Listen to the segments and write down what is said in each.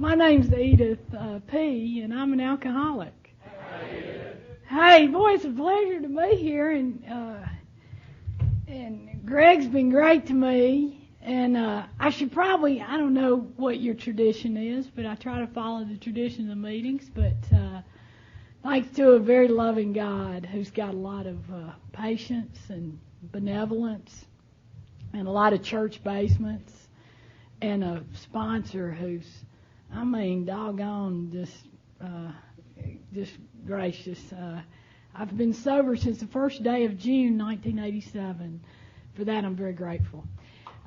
My name's Edith P., and I'm an alcoholic. Hey, boy, it's a pleasure to be here, and Greg's been great to me, and I should probably, I don't know what your tradition is, but I try to follow the tradition of the meetings, but thanks to a very loving God who's got a lot of patience and benevolence and a lot of church basements and a sponsor who's, I mean, doggone, just gracious. I've been sober since the first day of June 1987. For that, I'm very grateful.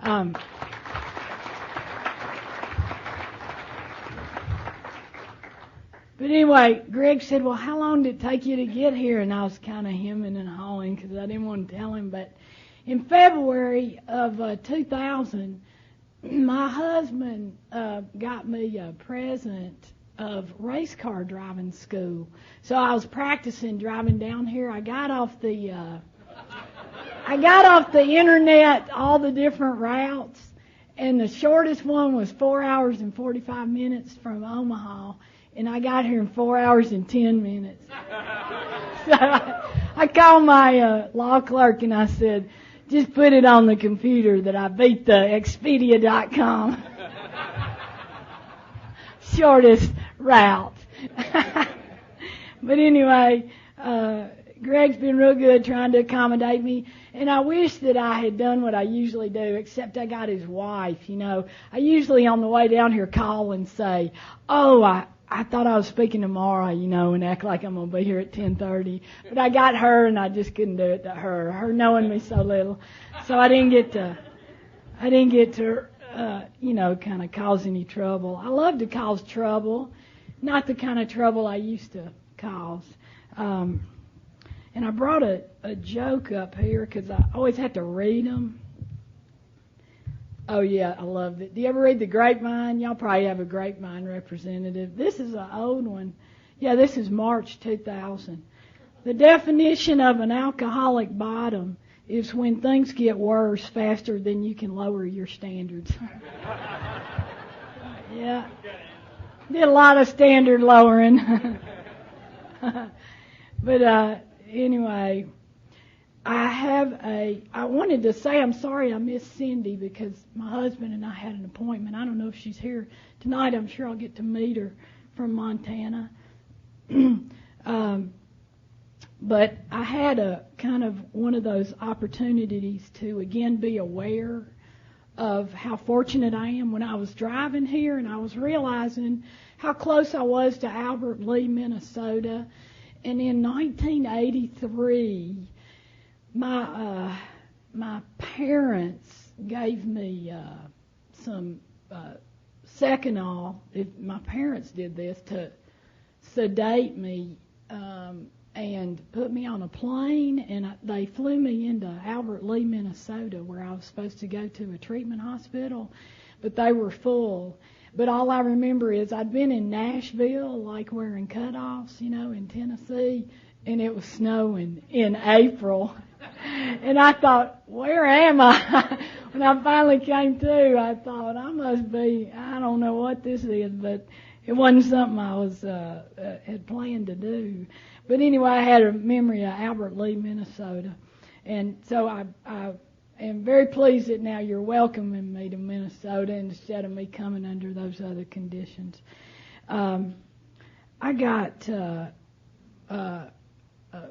But anyway, Greg said, well, how long did it take you to get here? And I was kind of hemming and hawing because I didn't want to tell him. But in February of 2000, my husband got me a present of race car driving school. So I was practicing driving down here. I got off the internet, all the different routes, and the shortest one was 4 hours and 45 minutes from Omaha, and I got here in 4 hours and 10 minutes. So I called my law clerk and I said, just put it on the computer that I beat the Expedia.com shortest route. But anyway, Greg's been real good trying to accommodate me, and I wish that I had done what I usually do, except I got his wife, you know. I usually on the way down here call and say, oh, I thought I was speaking tomorrow, you know, and act like I'm going to be here at 10:30. But I got her, and I just couldn't do it to her knowing me so little. So I didn't get to, you know, kind of cause any trouble. I love to cause trouble, not the kind of trouble I used to cause. And I brought a joke up here because I always have to read them. Oh, yeah, I loved it. Do you ever read The Grapevine? Y'all probably have a Grapevine representative. This is an old one. Yeah, this is March 2000. The definition of an alcoholic bottom is when things get worse faster than you can lower your standards. Yeah. Did a lot of standard lowering. But anyway, I wanted to say I'm sorry I missed Cindy because my husband and I had an appointment. I don't know if she's here tonight. I'm sure I'll get to meet her from Montana. But I had a kind of one of those opportunities to again be aware of how fortunate I am when I was driving here, and I was realizing how close I was to Albert Lee, Minnesota. And in 1983, my parents gave me some Seconal. My parents did this to sedate me and put me on a plane, and they flew me into Albert Lee, Minnesota, where I was supposed to go to a treatment hospital, but they were full. But all I remember is I'd been in Nashville, like wearing cutoffs, you know, in Tennessee, and it was snowing in April. And I thought, where am I? When I finally came to, I thought, I don't know what this is, but it wasn't something I was had planned to do. But anyway, I had a memory of Albert Lee, Minnesota. And so I am very pleased that now you're welcoming me to Minnesota instead of me coming under those other conditions. I got a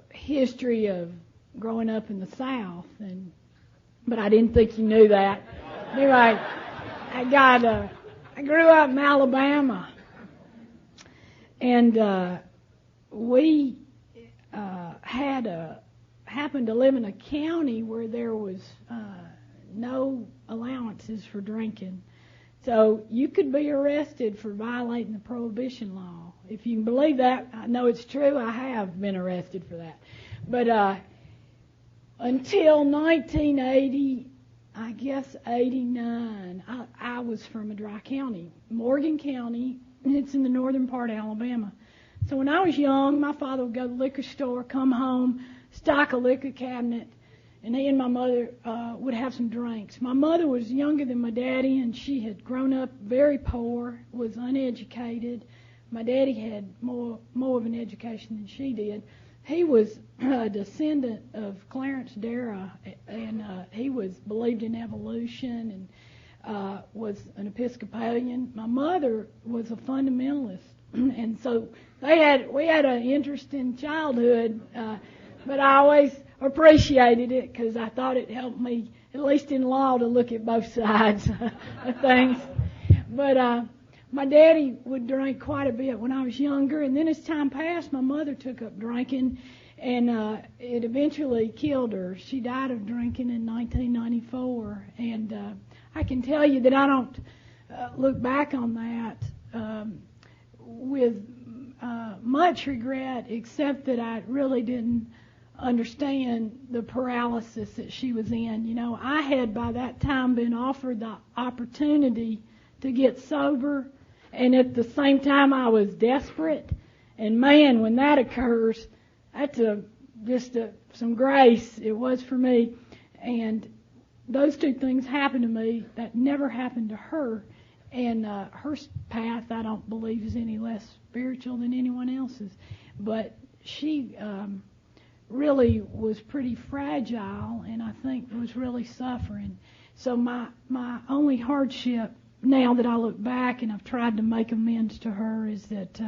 history of growing up in the South, but I didn't think you knew that. Anyway, I grew up in Alabama, and we happened to live in a county where there was no allowances for drinking. So you could be arrested for violating the prohibition law. If you can believe that, I know it's true. I have been arrested for that. But until 1980, I guess 89, I was from a dry county, Morgan County, and it's in the northern part of Alabama. So when I was young, my father would go to the liquor store, come home, stock a liquor cabinet, and he and my mother would have some drinks. My mother was younger than my daddy, and she had grown up very poor, was uneducated. My daddy had more of an education than she did. He was a descendant of Clarence Darrah, and he believed in evolution and was an Episcopalian. My mother was a fundamentalist, and so we had an interesting childhood, but I always appreciated it because I thought it helped me, at least in law, to look at both sides of things. But my daddy would drink quite a bit when I was younger, and then as time passed, my mother took up drinking, and it eventually killed her. She died of drinking in 1994, and I can tell you that I don't look back on that with much regret, except that I really didn't understand the paralysis that she was in. You know, I had by that time been offered the opportunity to get sober, and at the same time I was desperate. And man, when that occurs, that's some grace. It was for me. And those two things happened to me that never happened to her. And her path, I don't believe, is any less spiritual than anyone else's. But she really was pretty fragile, and I think was really suffering. So my only hardship, now that I look back and I've tried to make amends to her, is that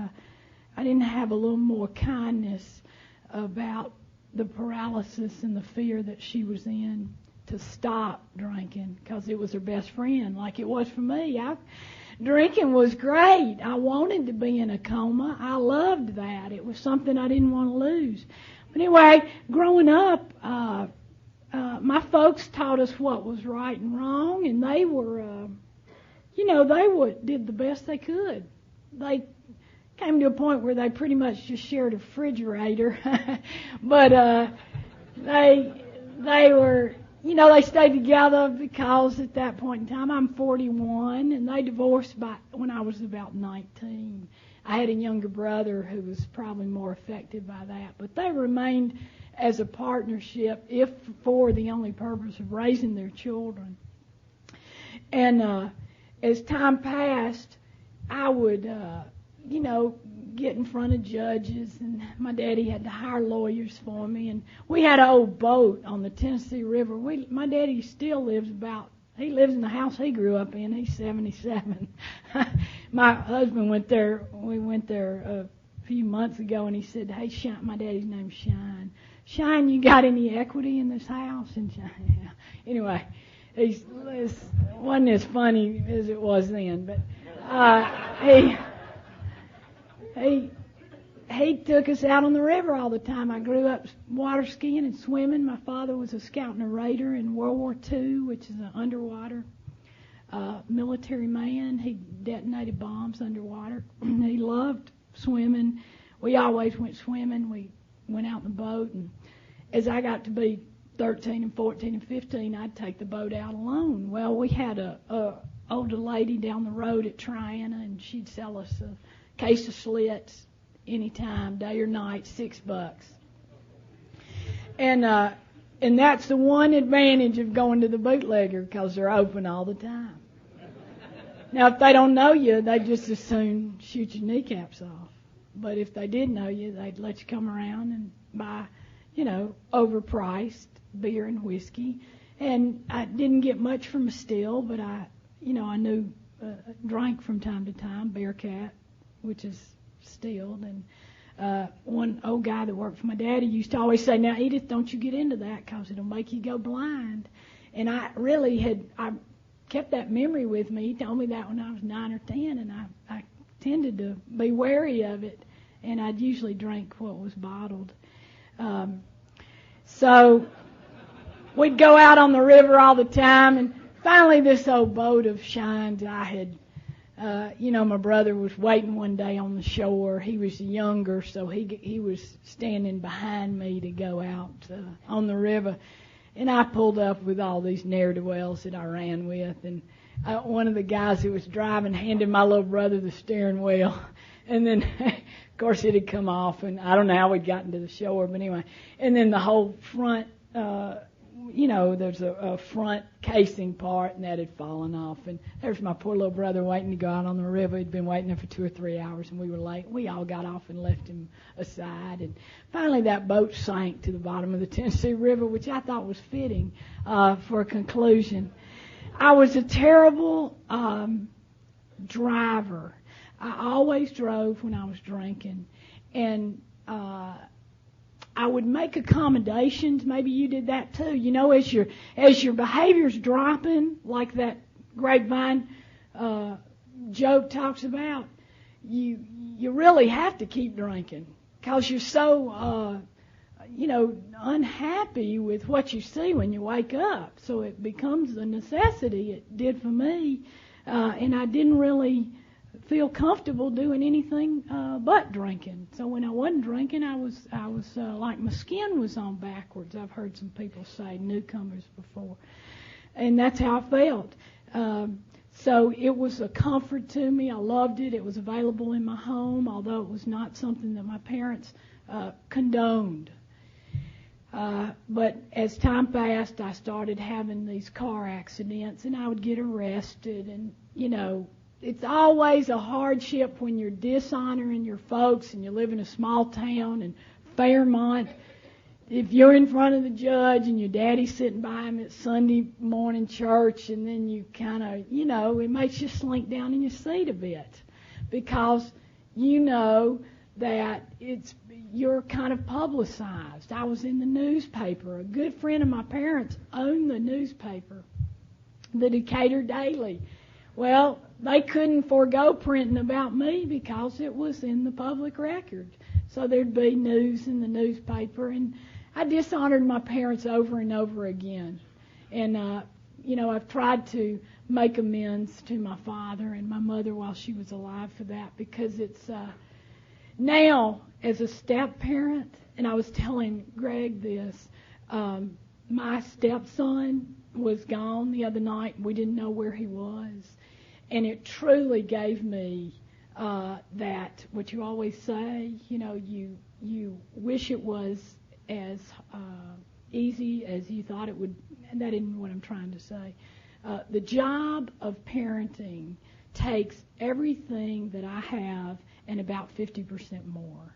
I didn't have a little more kindness about the paralysis and the fear that she was in to stop drinking, because it was her best friend, like it was for me. Drinking was great. I wanted to be in a coma. I loved that. It was something I didn't want to lose. But anyway, growing up, my folks taught us what was right and wrong, and they were, did the best they could. They came to a point where they pretty much just shared a refrigerator, but they were, they stayed together because at that point in time, I'm 41, and they divorced when I was about 19. I had a younger brother who was probably more affected by that, but they remained as a partnership, if for the only purpose of raising their children. And as time passed, I would, get in front of judges, and my daddy had to hire lawyers for me, and we had an old boat on the Tennessee River. My daddy still lives he lives in the house he grew up in. He's 77. My husband went there. We went there a few months ago, and he said, "Hey, Shine," my daddy's name's Shine. "Shine, you got any equity in this house?" And Shine, yeah. Anyway, it wasn't as funny as it was then, but he took us out on the river all the time. I grew up water skiing and swimming. My father was a scout and a raider in World War II, which is an underwater military man. He detonated bombs underwater. He loved swimming. We always went swimming. We went out in the boat, and as I got to be 13 and 14 and 15, I'd take the boat out alone. Well, we had a older lady down the road at Triana, and she'd sell us a case of slits anytime, day or night, $6. And that's the one advantage of going to the bootlegger, because they're open all the time. Now, if they don't know you, they just as soon shoot your kneecaps off. But if they did know you, they'd let you come around and buy, overpriced beer and whiskey. And I didn't get much from a still, but I knew, drank from time to time, Bearcat, which is stilled. And one old guy that worked for my daddy used to always say, "Now, Edith, don't you get into that, because it'll make you go blind." And I kept that memory with me. He told me that when I was 9 or 10, and I tended to be wary of it, and I'd usually drink what was bottled. So we'd go out on the river all the time, and finally this old boat of Shine's, I had, my brother was waiting one day on the shore. He was younger, so he was standing behind me to go out on the river. And I pulled up with all these ne'er-do-wells that I ran with. And one of the guys who was driving handed my little brother the steering wheel. And then, of course, it had come off, and I don't know how we'd gotten to the shore, but anyway. And then the whole front, there's a front casing part, and that had fallen off. And there's my poor little brother waiting to go out on the river. He'd been waiting there for 2 or 3 hours, and we were late. We all got off and left him aside. And finally that boat sank to the bottom of the Tennessee River, which I thought was fitting for a conclusion. I was a terrible driver. I always drove when I was drinking. And I would make accommodations. Maybe you did that too. As your behavior's dropping, like that grapevine Job talks about, you really have to keep drinking because you're so unhappy with what you see when you wake up. So it becomes a necessity. It did for me, and I didn't really feel comfortable doing anything but drinking. So when I wasn't drinking, I was like my skin was on backwards. I've heard some people say, newcomers before, and that's how I felt. So it was a comfort to me. I loved it. It was available in my home, although it was not something that my parents condoned. But as time passed, I started having these car accidents, and I would get arrested, and it's always a hardship when you're dishonoring your folks and you live in a small town in Fairmont. If you're in front of the judge and your daddy's sitting by him at Sunday morning church, and then you kind of, it makes you slink down in your seat a bit because that you're kind of publicized. I was in the newspaper. A good friend of my parents owned the newspaper, the Decatur Daily. Well, they couldn't forego printing about me because it was in the public record. So there'd be news in the newspaper, and I dishonored my parents over and over again. And, I've tried to make amends to my father and my mother while she was alive for that, because it's now, as a step-parent, and I was telling Greg this, my stepson was gone the other night. We didn't know where he was. And it truly gave me that, what you always say, you wish it was as easy as you thought it would. And that isn't what I'm trying to say. The job of parenting takes everything that I have and about 50% more.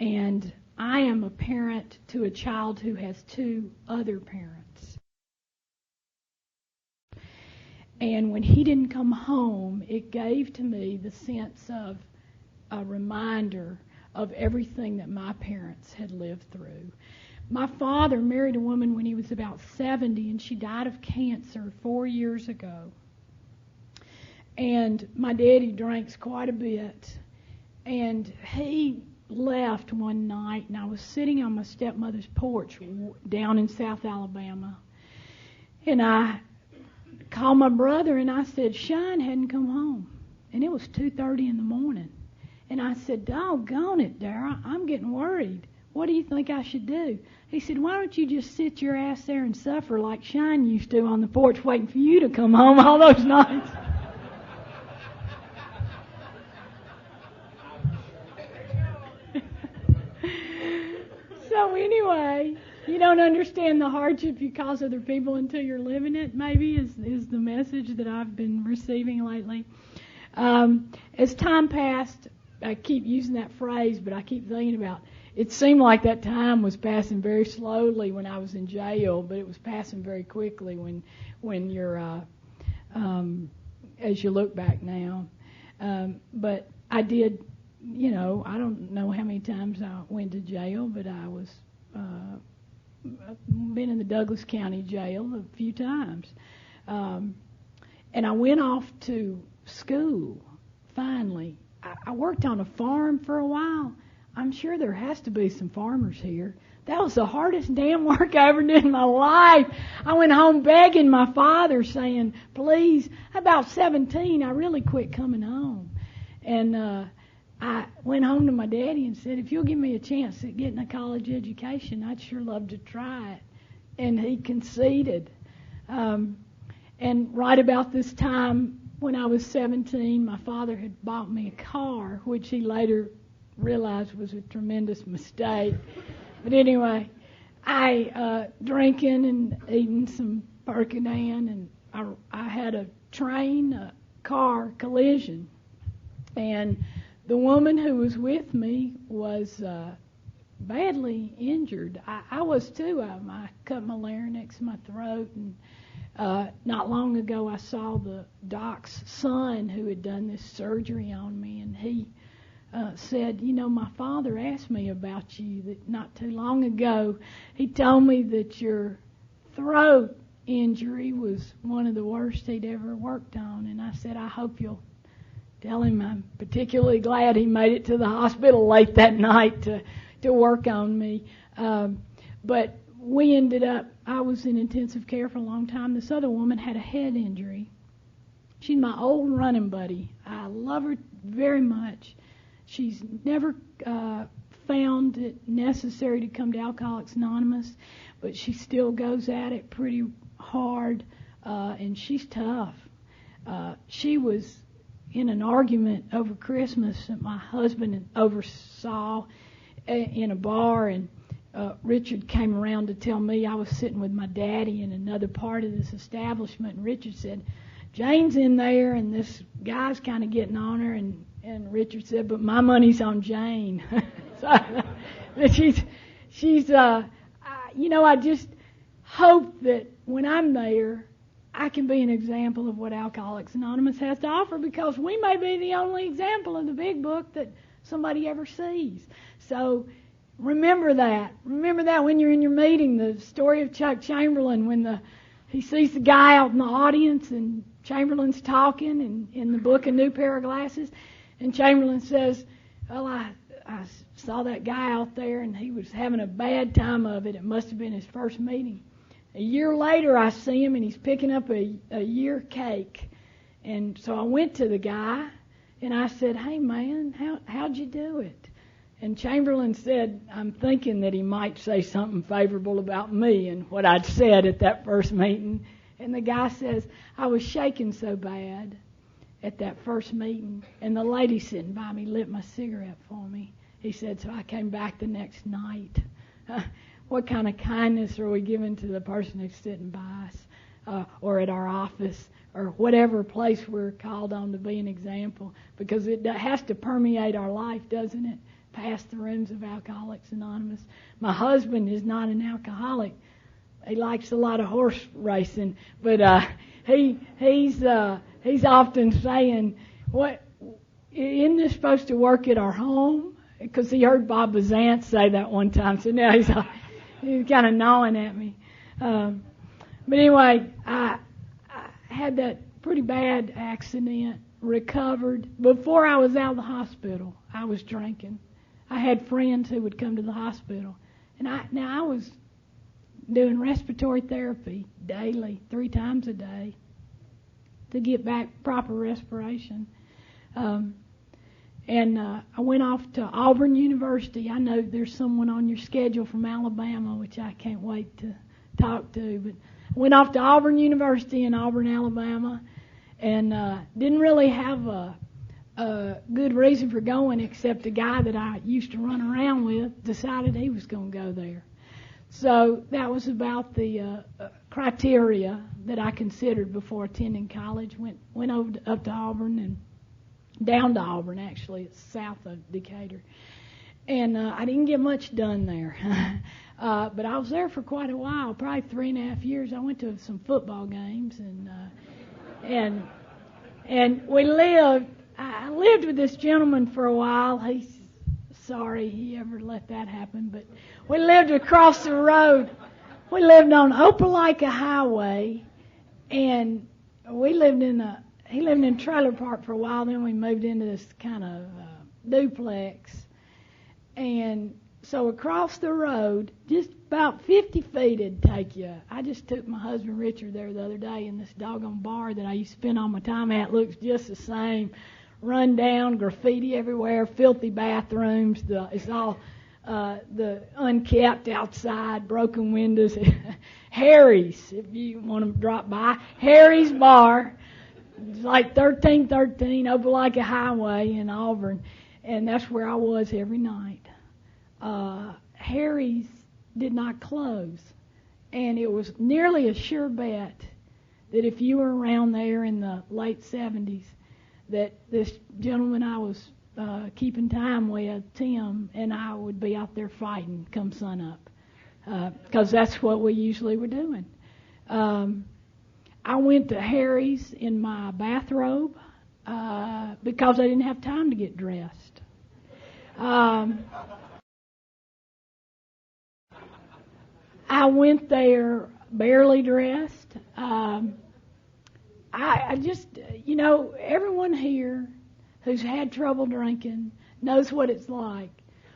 And I am a parent to a child who has 2 other parents. And when he didn't come home, it gave to me the sense of a reminder of everything that my parents had lived through. My father married a woman when he was about 70, and she died of cancer 4 years ago. And my daddy drinks quite a bit. And he left one night, and I was sitting on my stepmother's porch down in South Alabama. And I called my brother, and I said, Shine hadn't come home. And it was 2:30 in the morning. And I said, doggone it, Dara, I'm getting worried. What do you think I should do? He said, why don't you just sit your ass there and suffer like Shine used to on the porch waiting for you to come home all those nights? So anyway, you don't understand the hardship you cause other people until you're living it, maybe, is the message that I've been receiving lately. As time passed, I keep using that phrase, but I keep thinking about it seemed like that time was passing very slowly when I was in jail, but it was passing very quickly when you're, as you look back now. But I did, I don't know how many times I went to jail, but I was, been in the Douglas County Jail a few times. And I went off to school, finally. I worked on a farm for a while. I'm sure there has to be some farmers here. That was the hardest damn work I ever did in my life. I went home begging my father, saying, please. About 17, I really quit coming home. And I went home to my daddy and said, if you'll give me a chance at getting a college education, I'd sure love to try it. And he conceded. And right about this time, when I was 17, my father had bought me a car, which he later realized was a tremendous mistake. But anyway, I drinking and eating some Percodan, and I had a car collision, and the woman who was with me was badly injured. I was too. I cut my larynx in my throat, and not long ago I saw the doc's son who had done this surgery on me, and he said, you know, my father asked me about you that not too long ago. He told me that your throat injury was one of the worst he'd ever worked on, and I said, I hope you'll tell him I'm particularly glad he made it to the hospital late that night to work on me. But we ended up, I was in intensive care for a long time. This other woman had a head injury. She's my old running buddy. I love her very much. She's never found it necessary to come to Alcoholics Anonymous, but she still goes at it pretty hard, and she's tough. She was in an argument over Christmas that my husband oversaw in a bar, and Richard came around to tell me I was sitting with my daddy in another part of this establishment, and Richard said, Jane's in there, and this guy's kind of getting on her, and Richard said, but my money's on Jane. She's you know, I just hope that when I'm there, I can be an example of what Alcoholics Anonymous has to offer, because we may be the only example of the big book that somebody ever sees. So remember that. Remember that when you're in your meeting, the story of Chuck Chamberlain, when he sees the guy out in the audience and Chamberlain's talking in the book A New Pair of Glasses, and Chamberlain says, well, I saw that guy out there and he was having a bad time of it. It must have been his first meeting. A year later, I see him, and he's picking up a year cake. And so I went to the guy, and I said, hey, man, how'd you do it? And Chamberlain said, I'm thinking that he might say something favorable about me and what I'd said at that first meeting. And the guy says, I was shaking so bad at that first meeting, and the lady sitting by me lit my cigarette for me. He said, so I came back the next night. What kind of kindness are we giving to the person who's sitting by us, or at our office, or whatever place we're called on to be an example? Because it has to permeate our life, doesn't it? Past the rooms of Alcoholics Anonymous. My husband is not an alcoholic. He likes a lot of horse racing, but he's often saying, "What isn't this supposed to work at our home?" Because he heard Bob Bazant say that one time, so now he's kind of gnawing at me. But anyway, I had that pretty bad accident, recovered. Before I was out of the hospital, I was drinking. I had friends who would come to the hospital. And I was doing respiratory therapy daily, 3 times a day, to get back proper respiration. And I went off to Auburn University. I know there's someone on your schedule from Alabama, which I can't wait to talk to. But I went off to Auburn University in Auburn, Alabama, and didn't really have a good reason for going, except a guy that I used to run around with decided he was going to go there. So that was about the criteria that I considered before attending college. Went up to Auburn and down to Auburn, actually. It's south of Decatur. And I didn't get much done there. But I was there for quite a while, probably 3.5 years. I went to some football games, and we lived. I lived with this gentleman for a while. He's sorry he ever let that happen, but we lived across the road. We lived on Opelika Highway, and he lived in a trailer park for a while. Then we moved into this kind of duplex, and so across the road, just about 50 feet it'd take you. I just took my husband Richard there the other day, and this doggone bar that I used to spend all my time at looks just the same. Run down, graffiti everywhere, filthy bathrooms. It's all the unkept outside, broken windows. Harry's, if you want to drop by. Harry's Bar. It's like 1313 Opelika Highway in Auburn, and that's where I was every night. Harry's did not close. And it was nearly a sure bet that if you were around there in the late 70s, that this gentleman I was keeping time with, Tim, and I would be out there fighting come sunup, because that's what we usually were doing. I went to Harry's in my bathrobe because I didn't have time to get dressed. I went there barely dressed. I just, everyone here who's had trouble drinking knows what it's like.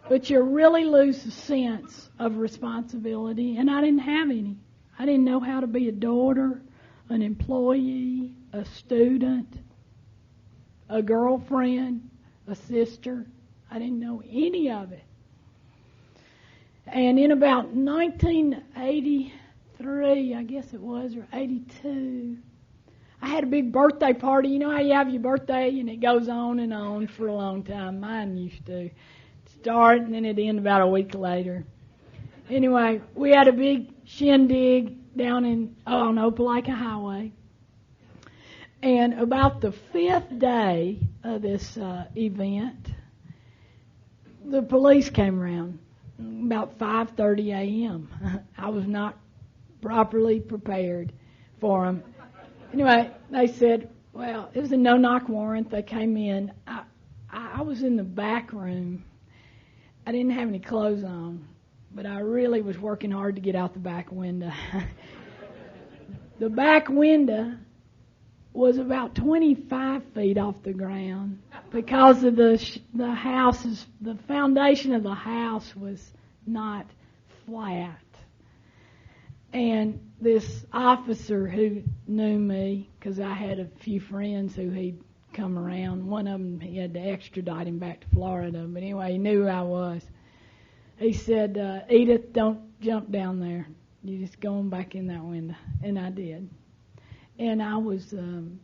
But you really lose the sense of responsibility, and I didn't have any. I didn't know how to be a daughter, an employee, a student, a girlfriend, a sister. I didn't know any of it. And in about 1983, I guess it was, or 82, I had a big birthday party. You know how you have your birthday and it goes on for a long time? Mine used to start and then it'd end about a week later. Anyway, we had a big shindig down on Opelika Highway. And about the 5th day of this event, the police came around about 5:30 a.m. I was not properly prepared for them. Anyway, they said, well, it was a no-knock warrant. They came in. I was in the back room. I didn't have any clothes on, but I really was working hard to get out the back window. The back window was about 25 feet off the ground because of the foundation of the house was not flat. And this officer who knew me, because I had a few friends who he'd come around, one of them he had to extradite him back to Florida, but anyway, he knew who I was. He said, Edith, don't jump down there. You just go on back in that window. And I did. And I was in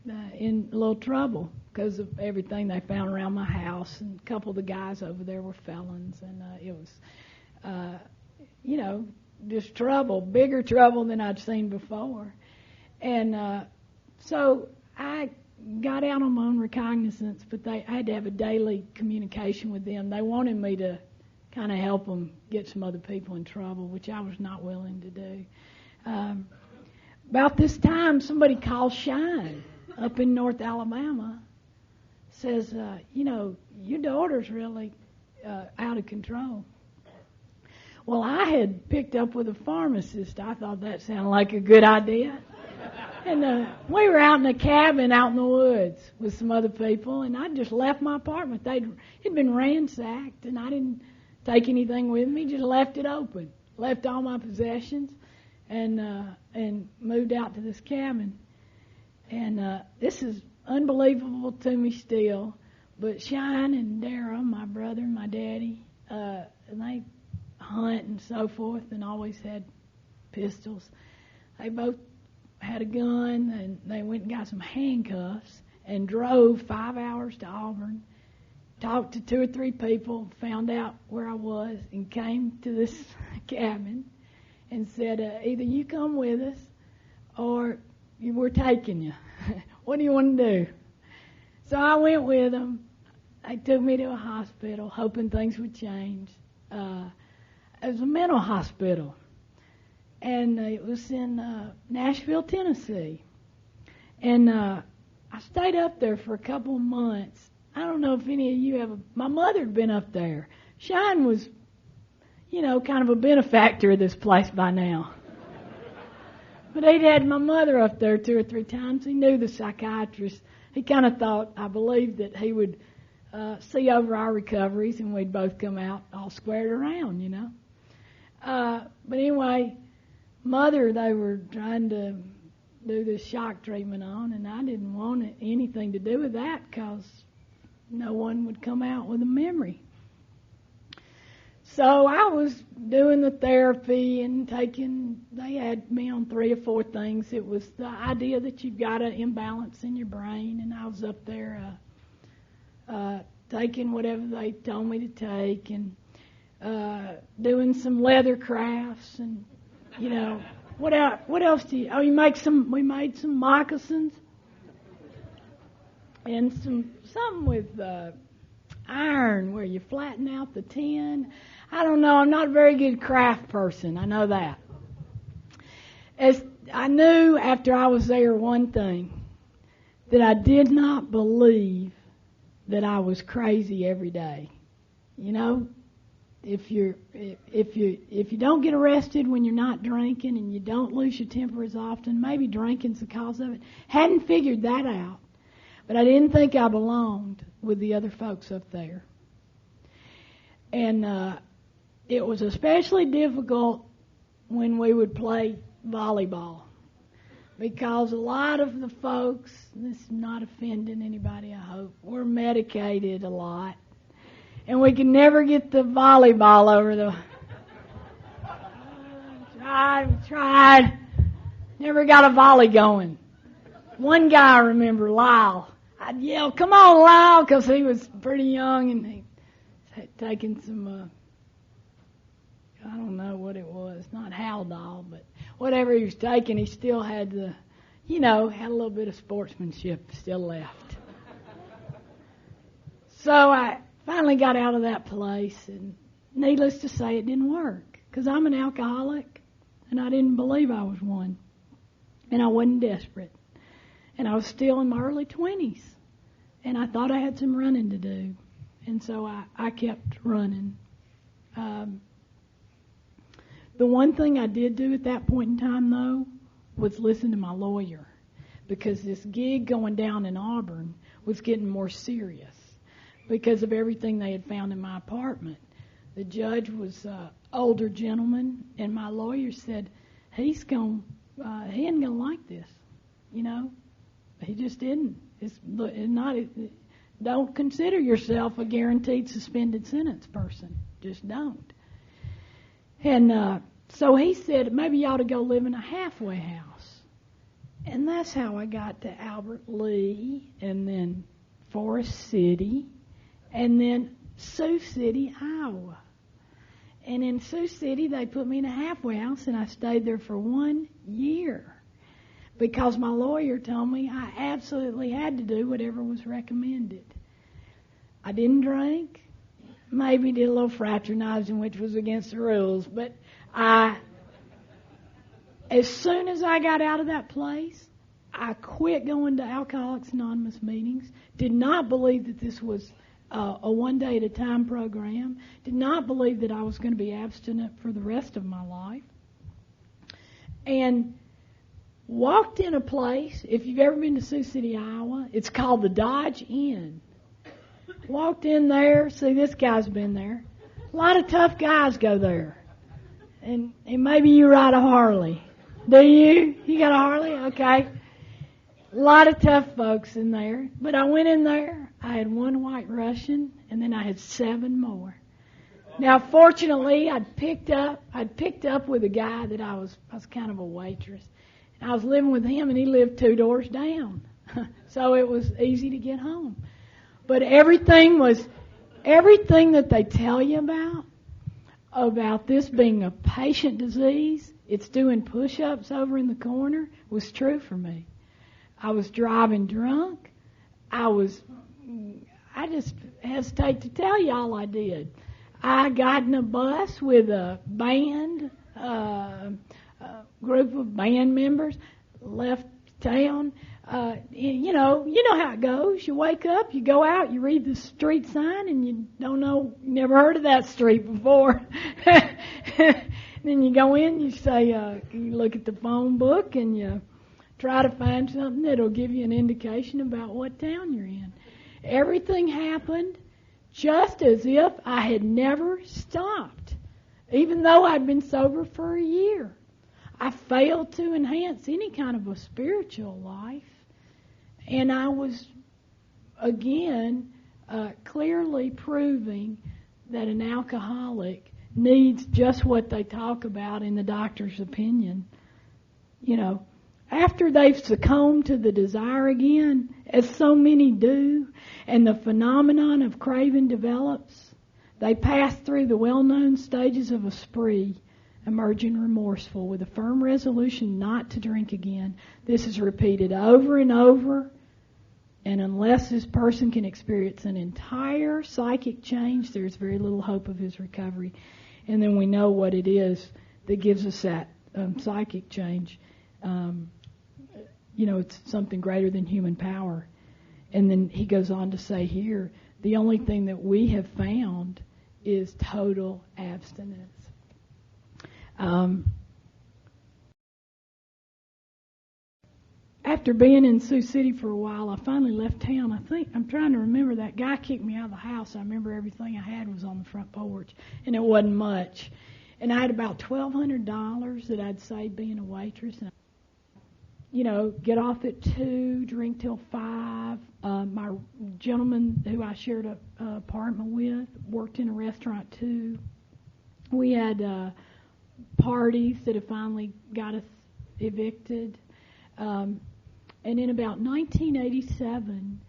a little trouble because of everything they found around my house. And a couple of the guys over there were felons. And it was, just trouble, bigger trouble than I'd seen before. And so I got out on my own recognizance, but I had to have a daily communication with them. They wanted me to kind of help them get some other people in trouble, which I was not willing to do. About this time, somebody called Shine up in North Alabama, says, your daughter's really out of control. Well, I had picked up with a pharmacist. I thought that sounded like a good idea. And we were out in a cabin out in the woods with some other people, and I just left my apartment. It'd been ransacked, and I didn't take anything with me, just left it open. Left all my possessions and moved out to this cabin. And this is unbelievable to me still, but Shine and Dara, my brother and my daddy, they hunt and so forth and always had pistols. They both had a gun, and they went and got some handcuffs and drove 5 hours to Auburn, talked to 2 or 3 people, found out where I was, and came to this cabin and said, either you come with us or we're taking you. What do you want to do? So I went with them. They took me to a hospital, hoping things would change. It was a mental hospital, and it was in Nashville, Tennessee. And I stayed up there for a couple of months. I don't know if any of you have. My mother had been up there. Shine was, kind of a benefactor of this place by now. But he'd had my mother up there 2 or 3 times. He knew the psychiatrist. He kind of thought, I believed, that he would see over our recoveries and we'd both come out all squared around, But anyway, Mother, they were trying to do this shock treatment on, and I didn't want anything to do with that because no one would come out with a memory. So I was doing the therapy and they had me on 3 or 4 things. It was the idea that you've got an imbalance in your brain, and I was up there taking whatever they told me to take. And doing some leather crafts and, what else do you, we made some moccasins and something with iron where you flatten out the tin. I don't know, I'm not a very good craft person, I know that. As I knew after I was there one thing, that I did not believe that I was crazy every day. If you don't get arrested when you're not drinking and you don't lose your temper as often, maybe drinking's the cause of it. Hadn't figured that out. But I didn't think I belonged with the other folks up there. And it was especially difficult when we would play volleyball, because a lot of the folks, this is not offending anybody, I hope, were medicated a lot. And we could never get the volleyball over the... Tried. Never got a volley going. One guy, I remember, Lyle. I'd yell, "Come on, Lyle," because he was pretty young and he had taken some, I don't know what it was, not Haldol, but whatever he was taking, he still had had a little bit of sportsmanship still left. So I finally got out of that place, and needless to say, it didn't work, because I'm an alcoholic, and I didn't believe I was one, and I wasn't desperate. And I was still in my early 20s, and I thought I had some running to do. And so I kept running. The one thing I did do at that point in time, though, was listen to my lawyer, because this gig going down in Auburn was getting more serious because of everything they had found in my apartment. The judge was an older gentleman, and my lawyer said, he ain't going to like this, He just didn't. Don't consider yourself a guaranteed suspended sentence person. Just don't. And so he said, maybe you ought to go live in a halfway house. And that's how I got to Albert Lee, and then Forest City, and then Sioux City, Iowa. And in Sioux City, they put me in a halfway house, and I stayed there for 1 year. Because my lawyer told me I absolutely had to do whatever was recommended. I didn't drink, maybe did a little fraternizing, which was against the rules, but as soon as I got out of that place, I quit going to Alcoholics Anonymous meetings, did not believe that this was a one-day-at-a-time program, did not believe that I was going to be abstinent for the rest of my life, and walked in a place, if you've ever been to Sioux City, Iowa, it's called the Dodge Inn. Walked in there, see, this guy's been there. A lot of tough guys go there. And maybe you ride a Harley. Do you? You got a Harley? Okay. A lot of tough folks in there. But I went in there, I had one White Russian, and then I had 7 more. Now, fortunately, I'd picked up with a guy that I was kind of a waitress. I was living with him, and he lived 2 doors down. So it was easy to get home. But everything that they tell you about this being a patient disease, it's doing push-ups over in the corner, was true for me. I was driving drunk. I just hesitate to tell you all I did. I got in a bus with a band, group of band members, left town. You know how it goes. You wake up, you go out, you read the street sign, and you don't know, never heard of that street before. Then you go in, you say, you look at the phone book, and you try to find something that'll give you an indication about what town you're in. Everything happened just as if I had never stopped, even though I'd been sober for a year. I failed to enhance any kind of a spiritual life. And I was, again, clearly proving that an alcoholic needs just what they talk about in the doctor's opinion. You know, after they've succumbed to the desire again, as so many do, and the phenomenon of craving develops, They pass through the well-known stages of a spree, emerging remorseful, with a firm resolution not to drink again. This is repeated over and over, and unless this person can experience an entire psychic change, there's very little hope of his recovery. And then we know what it is that gives us that psychic change. It's something greater than human power. And then he goes on to say here, the only thing that we have found is total abstinence. After being in Sioux City for a while, I finally left town. I'm trying to remember, that guy kicked me out of the house. I remember everything I had was on the front porch, and it wasn't much. And I had about $1,200 that I'd saved being a waitress. And, get off at 2, drink till 5. My gentleman who I shared an apartment with worked in a restaurant too. We had parties that have finally got us evicted. And in about 1987,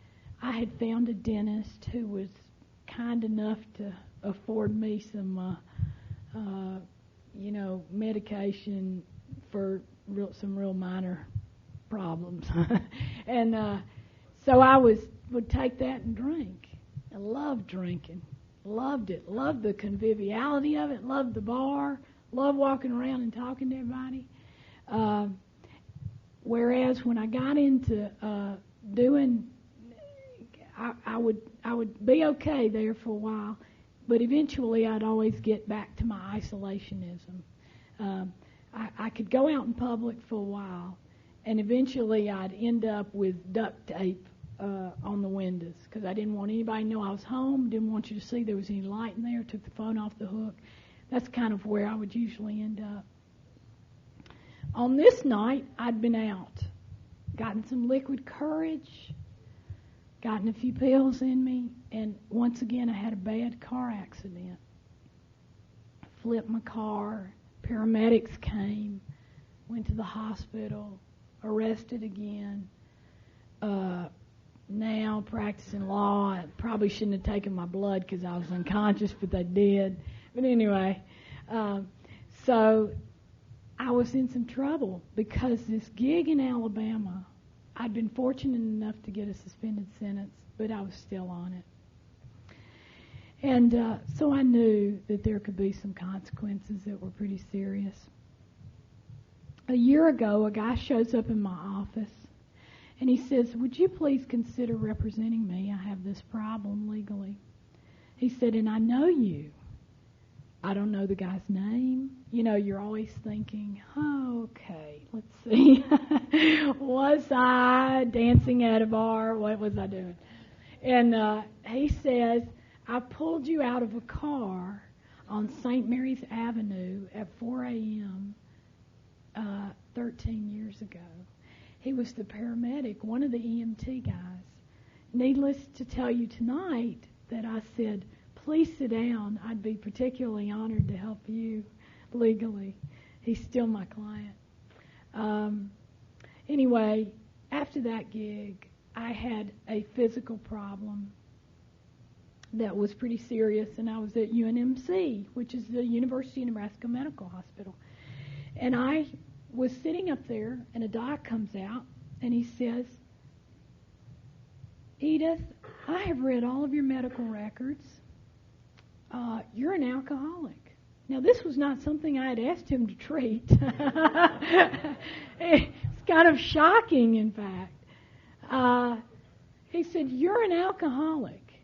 I had found a dentist who was kind enough to afford me some, medication for some real minor problems. And so I would take that and drink. I loved drinking. Loved it. Loved the conviviality of it. Loved the bar. Loved walking around and talking to everybody. Whereas when I got into doing, I would be okay there for a while, but eventually I'd always get back to my isolationism. I could go out in public for a while, and eventually I'd end up with duct tape on the windows because I didn't want anybody to know I was home, didn't want you to see there was any light in there, took the phone off the hook. That's kind of where I would usually end up. On this night, I'd been out, gotten some liquid courage, gotten a few pills in me, and once again I had a bad car accident. Flipped my car, paramedics came, went to the hospital, arrested again. Now practicing law, I probably shouldn't have taken my blood because I was unconscious, but they did. But anyway, so I was in some trouble because this gig in Alabama, I'd been fortunate enough to get a suspended sentence, but I was still on it. And so I knew that there could be some consequences that were pretty serious. A year ago, a guy shows up in my office, and he says, "Would you please consider representing me? I have this problem legally." He said, "And I know you." I don't know the guy's name. You're always thinking, oh, okay, let's see. Was I dancing at a bar? What was I doing? And he says, "I pulled you out of a car on St. Mary's Avenue at 4 a.m. 13 years ago." He was the paramedic, one of the EMT guys. Needless to tell you tonight that I said, "Please sit down. I'd be particularly honored to help you legally." He's still my client. Anyway, after that gig, I had a physical problem that was pretty serious, and I was at UNMC, which is the University of Nebraska Medical Hospital. And I was sitting up there, and a doc comes out, and he says, "Edith, I have read all of your medical records. You're an alcoholic." Now, this was not something I had asked him to treat. It's kind of shocking, in fact. He said, "You're an alcoholic,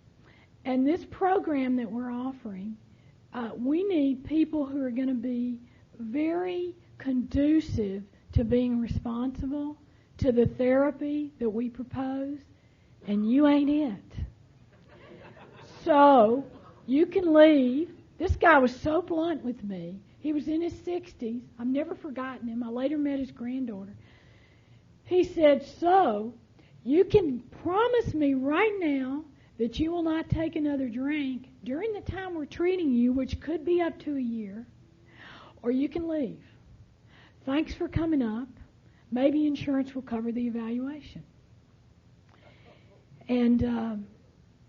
and this program that we're offering, we need people who are going to be very conducive to being responsible to the therapy that we propose, and you ain't it. So you can leave." This guy was so blunt with me. He was in his 60s. I've never forgotten him. I later met his granddaughter. He said, "So you can promise me right now that you will not take another drink during the time we're treating you, which could be up to a year, or you can leave. Thanks for coming up. Maybe insurance will cover the evaluation." And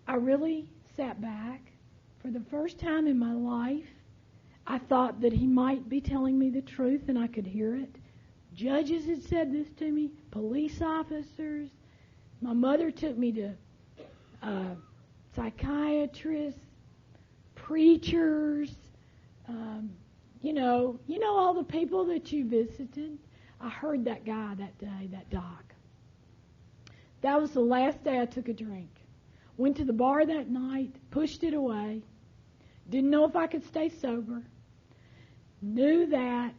I really sat back for the first time in my life, I thought that he might be telling me the truth and I could hear it. Judges had said this to me, police officers. My mother took me to psychiatrists, preachers, all the people that you visited. I heard that guy that day, that doc. That was the last day I took a drink. Went to the bar that night, pushed it away. Didn't know if I could stay sober. Knew that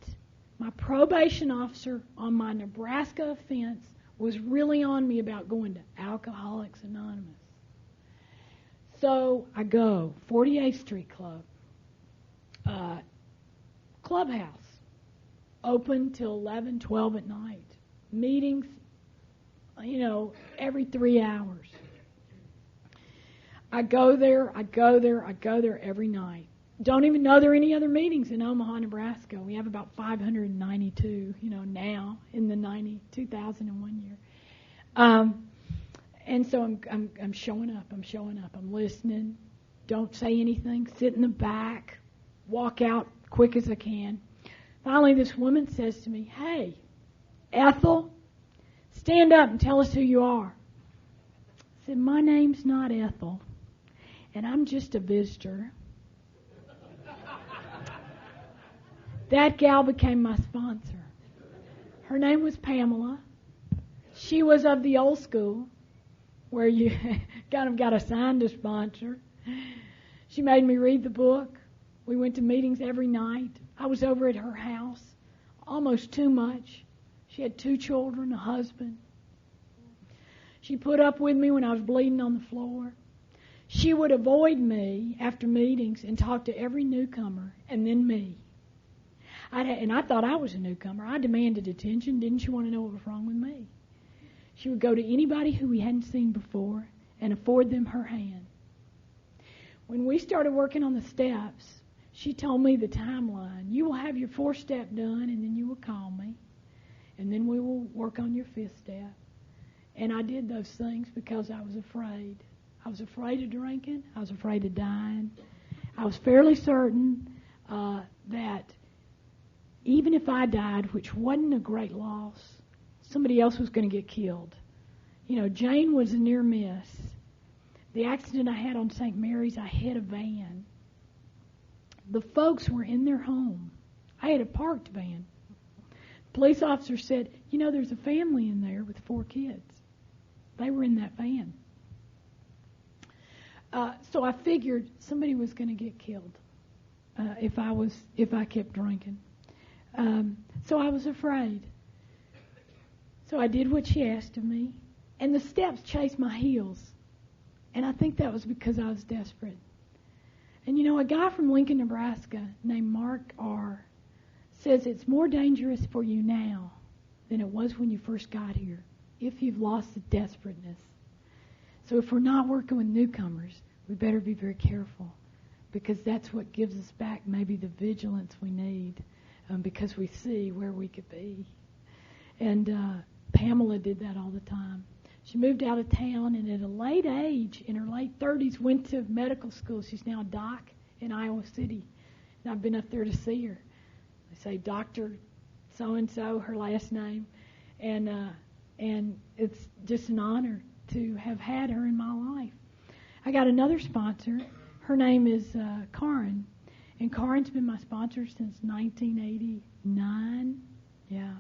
my probation officer on my Nebraska offense was really on me about going to Alcoholics Anonymous. So I go, 48th Street Club, clubhouse, open till 11, 12 at night. Meetings, every 3 hours. I go there every night. Don't even know there are any other meetings in Omaha, Nebraska. We have about 592, now in the 2001 year. And so I'm showing up. I'm listening. Don't say anything. Sit in the back. Walk out quick as I can. Finally, this woman says to me, "Hey, Ethel, stand up and tell us who you are." I said, "My name's not Ethel, and I'm just a visitor." That gal became my sponsor. Her name was Pamela. She was of the old school, where you kind of got assigned a sponsor. She made me read the book. We went to meetings every night. I was over at her house almost too much. She had 2 children, a husband. She put up with me when I was bleeding on the floor. She would avoid me after meetings and talk to every newcomer and then me. And I thought I was a newcomer. I demanded attention. Didn't she want to know what was wrong with me? She would go to anybody who we hadn't seen before and afford them her hand. When we started working on the steps, she told me the timeline. You will have your 4th step done, and then you will call me, and then we will work on your 5th step. And I did those things because I was afraid. I was afraid of drinking. I was afraid of dying. I was fairly certain that even if I died, which wasn't a great loss, somebody else was going to get killed. Jane was a near miss. The accident I had on St. Mary's, I hit a van. The folks were in their home. I had a parked van. The police officer said, there's a family in there with 4 kids. They were in that van. So I figured somebody was going to get killed if I kept drinking. So I was afraid. So I did what she asked of me, and the steps chased my heels. And I think that was because I was desperate. And a guy from Lincoln, Nebraska, named Mark R., says it's more dangerous for you now than it was when you first got here, if you've lost the desperateness. So if we're not working with newcomers, we better be very careful, because that's what gives us back maybe the vigilance we need, because we see where we could be. And Pamela did that all the time. She moved out of town, and at a late age, in her late 30s, went to medical school. She's now a doc in Iowa City, and I've been up there to see her. They say Dr. So-and-so, her last name, and it's just an honor to have had her in my life. I got another sponsor. Her name is Karen, and Karen's been my sponsor since 1989. Yeah.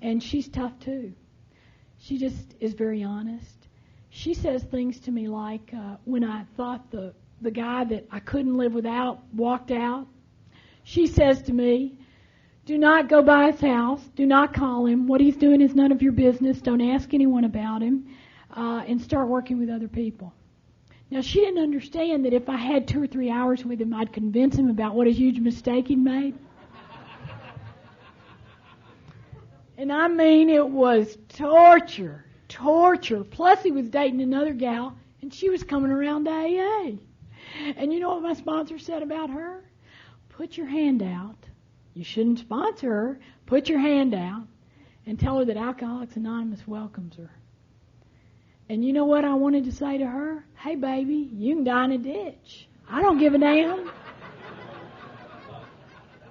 And she's tough, too. She just is very honest. She says things to me like, when I thought the guy that I couldn't live without walked out, she says to me, "Do not go by his house. Do not call him. What he's doing is none of your business. Don't ask anyone about him, and start working with other people." Now, she didn't understand that if I had 2 or 3 hours with him, I'd convince him about what a huge mistake he'd made. And I mean, it was torture. Plus, he was dating another gal, and she was coming around to AA. And you know what my sponsor said about her? Put your hand out. You shouldn't sponsor her. Put your hand out and tell her that Alcoholics Anonymous welcomes her. And you know what I wanted to say to her? Hey, baby, you can die in a ditch. I don't give a damn.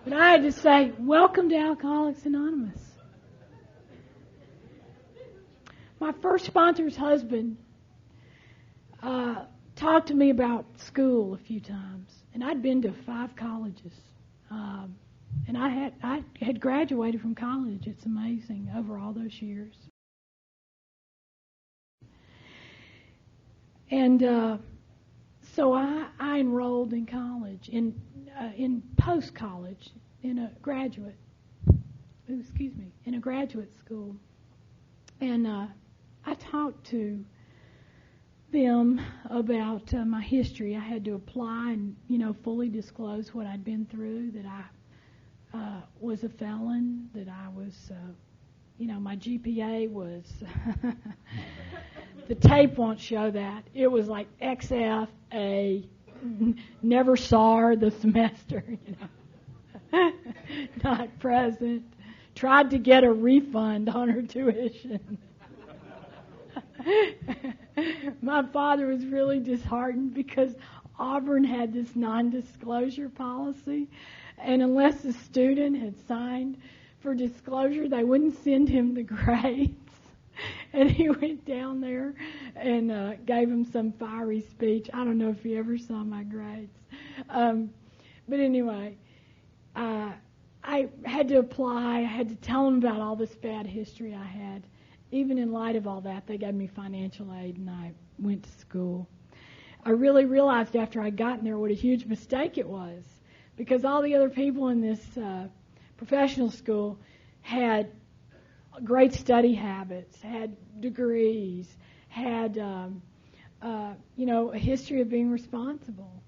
But I had to say, welcome to Alcoholics Anonymous. My first sponsor's husband talked to me about school a few times. And I'd been to 5 colleges. And I had graduated from college. It's amazing over all those years. And so I enrolled in college, in post-college, in a graduate school. And I talked to them about my history. I had to apply and, fully disclose what I'd been through, that I was a felon, that I was, my GPA was, the tape won't show that. It was like XF, A, never saw her the semester, not present. Tried to get a refund on her tuition. My father was really disheartened because Auburn had this non-disclosure policy, and unless the student had signed for disclosure, they wouldn't send him the grades. And he went down there and gave him some fiery speech. I don't know if he ever saw my grades. But anyway, I had to apply. I had to tell them about all this bad history I had. Even in light of all that, they gave me financial aid, and I went to school. I really realized after I'd gotten there what a huge mistake it was, because all the other people in this professional school had great study habits, had degrees, had a history of being responsible.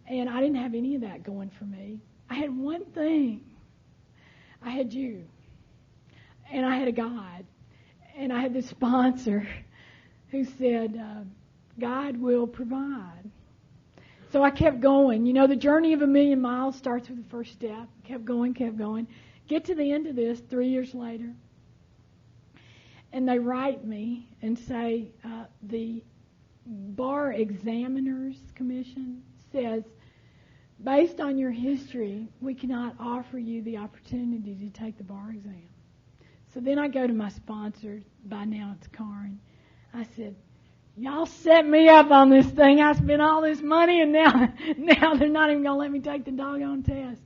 And I didn't have any of that going for me. I had one thing. I had you. And I had a God. And I had this sponsor who said, God will provide. So I kept going. The journey of 1,000,000 miles starts with the first step. Kept going. Get to the end of this 3 years later. And they write me and say, the Bar Examiners Commission says, based on your history, we cannot offer you the opportunity to take the bar exam. So then I go to my sponsor, by now it's Karen. I said, y'all set me up on this thing. I spent all this money, and now they're not even going to let me take the doggone test.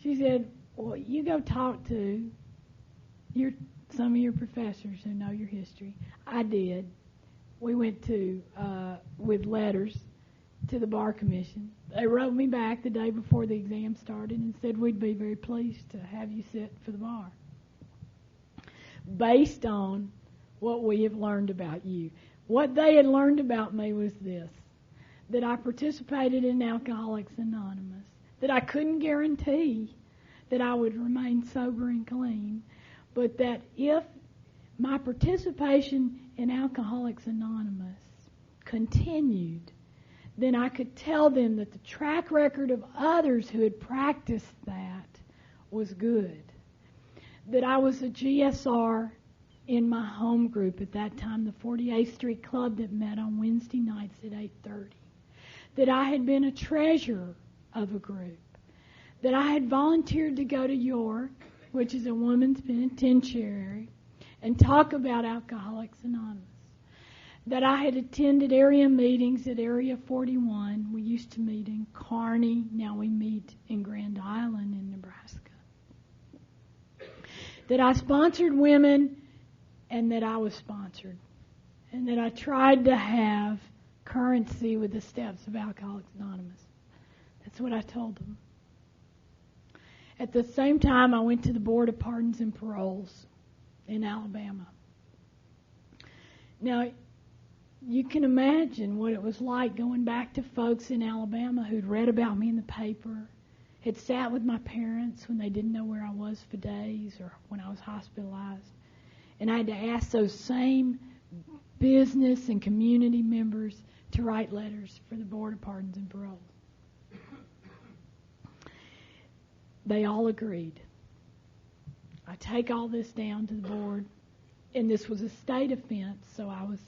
She said, well, you go talk to some of your professors who know your history. I did. We went with letters to the Bar Commission. They wrote me back the day before the exam started and said we'd be very pleased to have you sit for the bar, based on what we have learned about you. What they had learned about me was this, that I participated in Alcoholics Anonymous, that I couldn't guarantee that I would remain sober and clean, but that if my participation in Alcoholics Anonymous continued, then I could tell them that the track record of others who had practiced that was good. That I was a GSR in my home group at that time, the 48th Street Club that met on Wednesday nights at 8:30. That I had been a treasurer of a group. That I had volunteered to go to York, which is a women's penitentiary, and talk about Alcoholics Anonymous. That I had attended area meetings at Area 41. We used to meet in Kearney. Now we meet in Grand Island in Nebraska. That I sponsored women, and that I was sponsored. And that I tried to have currency with the steps of Alcoholics Anonymous. That's what I told them. At the same time, I went to the Board of Pardons and Paroles in Alabama. Now, you can imagine what it was like going back to folks in Alabama who'd read about me in the paper, had sat with my parents when they didn't know where I was for days or when I was hospitalized. And I had to ask those same business and community members to write letters for the Board of Pardons and Paroles. They all agreed. I take all this down to the board, and this was a state offense, so I was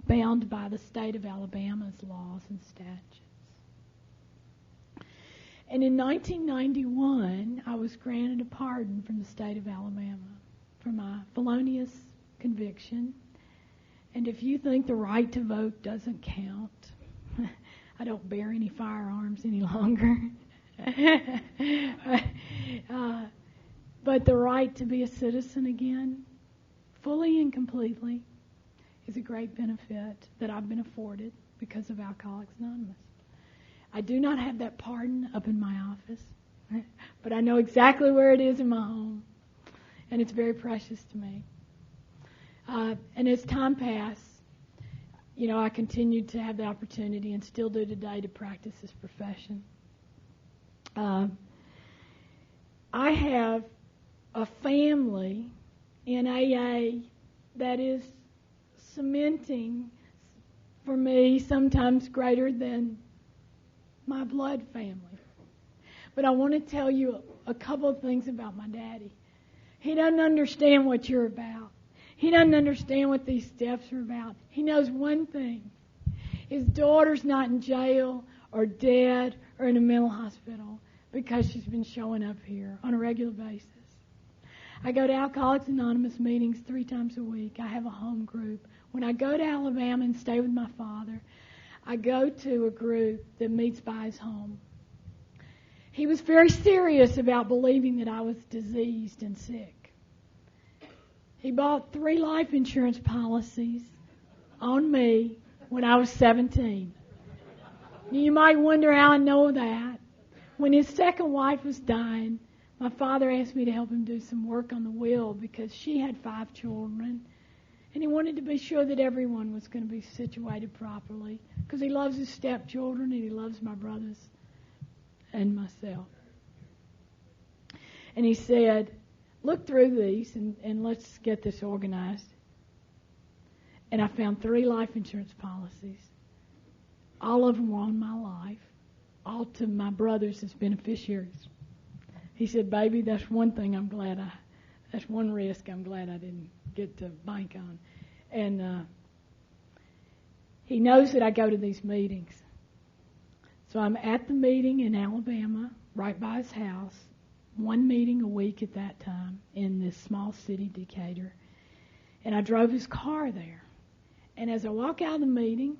bound by the state of Alabama's laws and statutes. And in 1991, I was granted a pardon from the state of Alabama for my felonious conviction. And if you think the right to vote doesn't count, I don't bear any firearms any longer. But the right to be a citizen again, fully and completely, is a great benefit that I've been afforded because of Alcoholics Anonymous. I do not have that pardon up in my office, but I know exactly where it is in my home, and it's very precious to me. And as time passed, I continued to have the opportunity, and still do today, to practice this profession. I have a family in AA that is cementing for me sometimes greater than my blood family. But I want to tell you a couple of things about my daddy. He doesn't understand what you're about. He doesn't understand what these steps are about. He knows one thing. His daughter's not in jail or dead or in a mental hospital because she's been showing up here on a regular basis. I go to Alcoholics Anonymous meetings 3 times a week. I have a home group. When I go to Alabama and stay with my father, I go to a group that meets by his home. He was very serious about believing that I was diseased and sick. He bought 3 life insurance policies on me when I was 17. You might wonder how I know that. When his second wife was dying, my father asked me to help him do some work on the will because she had 5 children. And he wanted to be sure that everyone was going to be situated properly because he loves his stepchildren and he loves my brothers and myself. And he said, look through these and let's get this organized. And I found 3 life insurance policies. All of them were on my life, all to my brothers as beneficiaries. He said, baby, that's one thing that's one risk I'm glad I didn't get to bank on. And he knows that I go to these meetings. So I'm at the meeting in Alabama, right by his house, 1 meeting a week at that time in this small city, Decatur. And I drove his car there. And as I walk out of the meeting,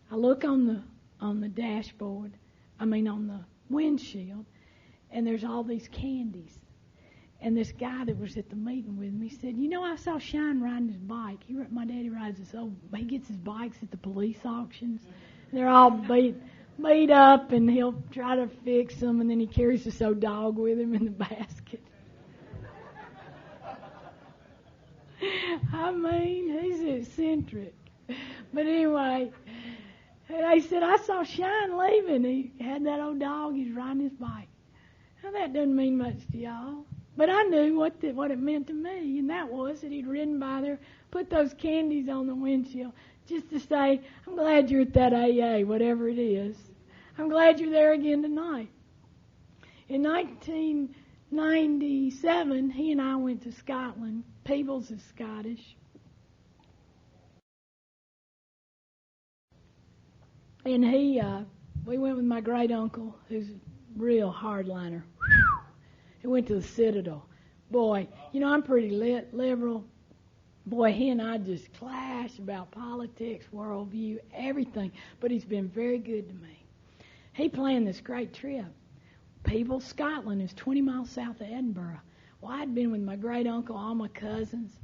I look on the dashboard, on the windshield, and there's all these candies. And this guy that was at the meeting with me said, I saw Shine riding his bike. My daddy rides he gets his bikes at the police auctions. They're all beat up, and he'll try to fix them, and then he carries this old dog with him in the basket. He's eccentric. But anyway, they said, I saw Shine leaving. He had that old dog. He's riding his bike. Now, that doesn't mean much to y'all. But I knew what it meant to me, and that was that he'd ridden by there, put those candies on the windshield, just to say, I'm glad you're at that AA, whatever it is. I'm glad you're there again tonight. In 1997, he and I went to Scotland. Peebles is Scottish. And we went with my great uncle, who's a real hardliner. He went to the Citadel. Boy, I'm pretty liberal. Boy, he and I just clash about politics, worldview, everything. But he's been very good to me. He planned this great trip. Peebles, Scotland is 20 miles south of Edinburgh. Well, I'd been with my great uncle, all my cousins,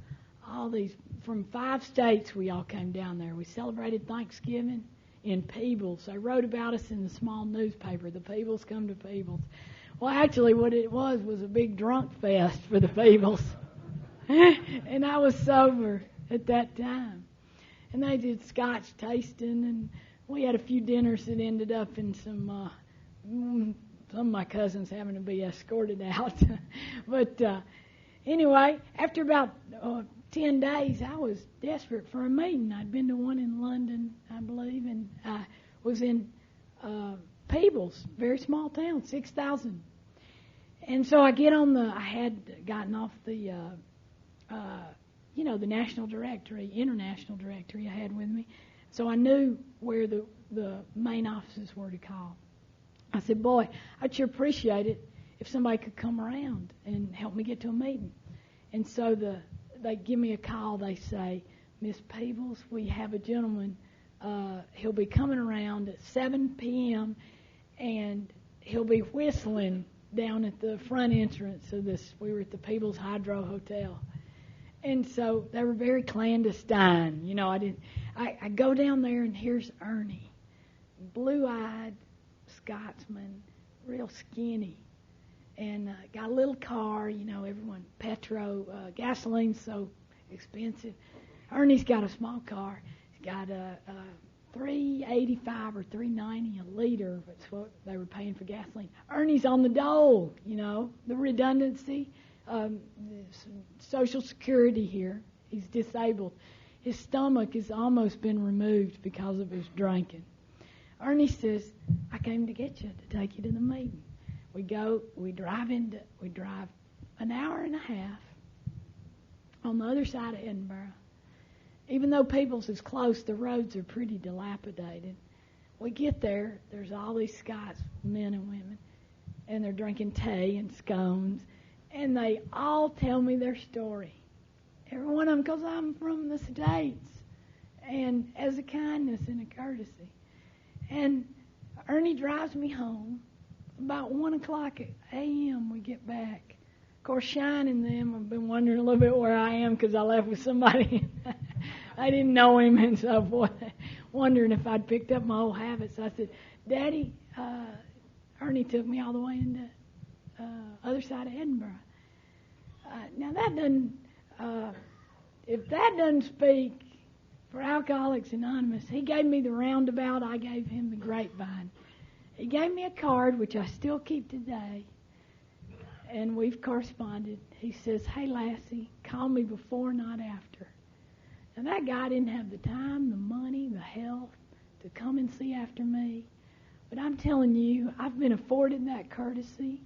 all these, from 5 states we all came down there. We celebrated Thanksgiving in Peebles. They wrote about us in the small newspaper, the Peebles come to Peebles. Well, actually, what it was a big drunk fest for the Peebles. And I was sober at that time. And they did Scotch tasting, and we had a few dinners that ended up in some of my cousins having to be escorted out. But anyway, after about 10 days, I was desperate for a meeting. I'd been to one in London, I believe, and I was in Peebles, very small town, 6,000. And so I get on I had gotten off the the national directory, international directory I had with me. So I knew where the main offices were to call. I said, boy, I'd sure appreciate it if somebody could come around and help me get to a meeting. And so they give me a call. They say, Miss Peebles, we have a gentleman. He'll be coming around at 7 p.m., and he'll be whistling down at the front entrance of this. We were at the Peebles Hydro Hotel. And so they were very clandestine. I go down there, and here's Ernie, blue-eyed Scotsman, real skinny, and got a little car. Everyone, gasoline's so expensive. Ernie's got a small car. He's got a $3.85 or $3.90 a liter. That's what they were paying for gasoline. Ernie's on the dole. The redundancy, Social Security here. He's disabled. His stomach has almost been removed because of his drinking. Ernie says, I came to get you, to take you to the meeting. We drive an hour and a half on the other side of Edinburgh. Even though Peebles is close, the roads are pretty dilapidated. We get there, there's all these Scots, men and women, and they're drinking tea and scones, and they all tell me their story. Every one of them, because I'm from the States, and as a kindness and a courtesy. And Ernie drives me home. About 1 o'clock a.m. we get back. Of course, Shine and them have been wondering a little bit where I am because I left with somebody. I didn't know him and so forth, wondering if I'd picked up my old habits. I said, Daddy, Ernie took me all the way into other side of Edinburgh. Now that doesn't, if that doesn't speak for Alcoholics Anonymous, he gave me the roundabout, I gave him the grapevine. He gave me a card, which I still keep today, and we've corresponded. He says, hey, Lassie, call me before, not after. And that guy didn't have the time, the money, the health to come and see after me. But I'm telling you, I've been afforded that courtesy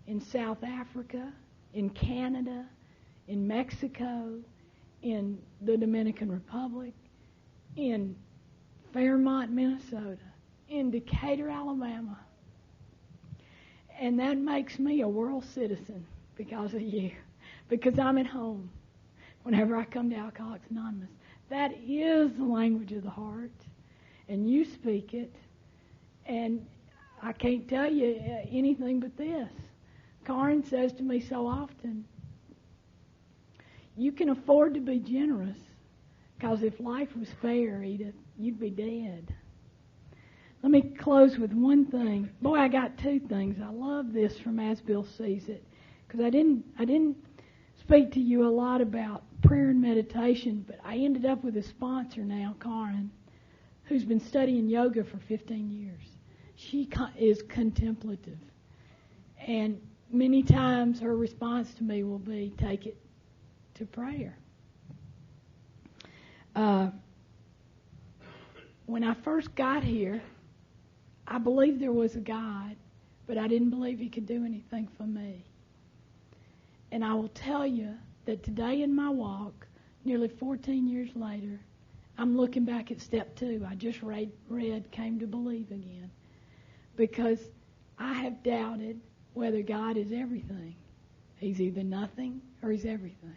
in South Africa, in Canada, in Mexico, in the Dominican Republic, in Fairmont, Minnesota, in Decatur, Alabama. And that makes me a world citizen because of you, because I'm at home whenever I come to Alcoholics Anonymous. That is the language of the heart, and you speak it, and I can't tell you anything but this. Karen says to me so often, you can afford to be generous, because if life was fair, Edith, you'd be dead. Let me close with one thing. Boy, I got two things. I love this from As Bill Sees It, because I didn't speak to you a lot about prayer and meditation, but I ended up with a sponsor now, Karen, who's been studying yoga for 15 years. She is contemplative, and many times her response to me will be, take it to prayer. When I first got here, I believed there was a God, but I didn't believe he could do anything for me. And I will tell you that today in my walk, nearly 14 years later, I'm looking back at step 2. I just read Came to Believe again. Because I have doubted whether God is everything. He's either nothing or he's everything.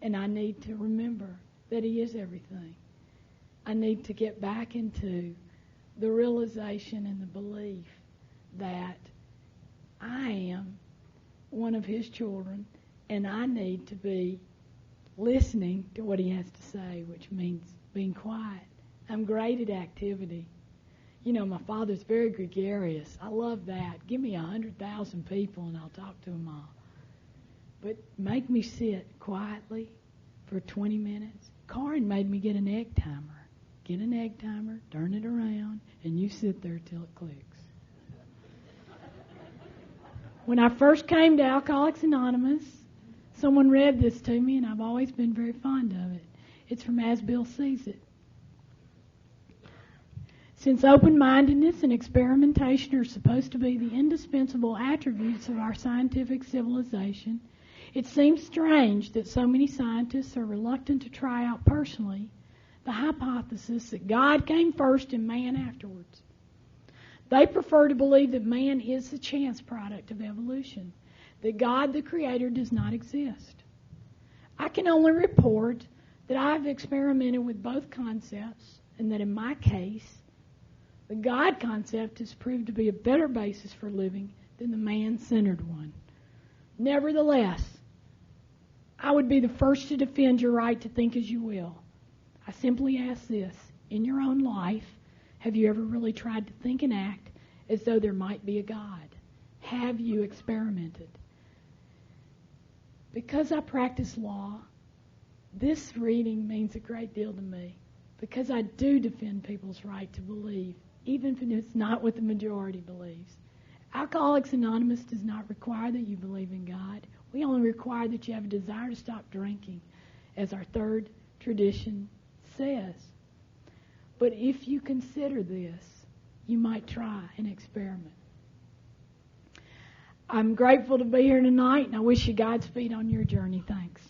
And I need to remember that he is everything. I need to get back into the realization and the belief that I am one of his children, and I need to be listening to what he has to say, which means being quiet. I'm great at activity. My father's very gregarious. I love that. Give me 100,000 people and I'll talk to them all. But make me sit quietly for 20 minutes. Karen made me get an egg timer. Get an egg timer, turn it around, and you sit there till it clicks. When I first came to Alcoholics Anonymous, someone read this to me, and I've always been very fond of it. It's from As Bill Sees It. Since open-mindedness and experimentation are supposed to be the indispensable attributes of our scientific civilization, It seems strange that so many scientists are reluctant to try out personally the hypothesis that God came first and man afterwards. They prefer to believe that man is the chance product of evolution, that God, the Creator, does not exist. I can only report that I've experimented with both concepts, and that in my case, the God concept has proved to be a better basis for living than the man-centered one. Nevertheless, I would be the first to defend your right to think as you will. I simply ask this: in your own life, have you ever really tried to think and act as though there might be a God? Have you experimented? Because I practice law, this reading means a great deal to me, because I do defend people's right to believe, even if it's not what the majority believes. Alcoholics Anonymous does not require that you believe in God. We only require that you have a desire to stop drinking, as our third tradition says. But if you consider this, you might try an experiment. I'm grateful to be here tonight, and I wish you Godspeed on your journey. Thanks.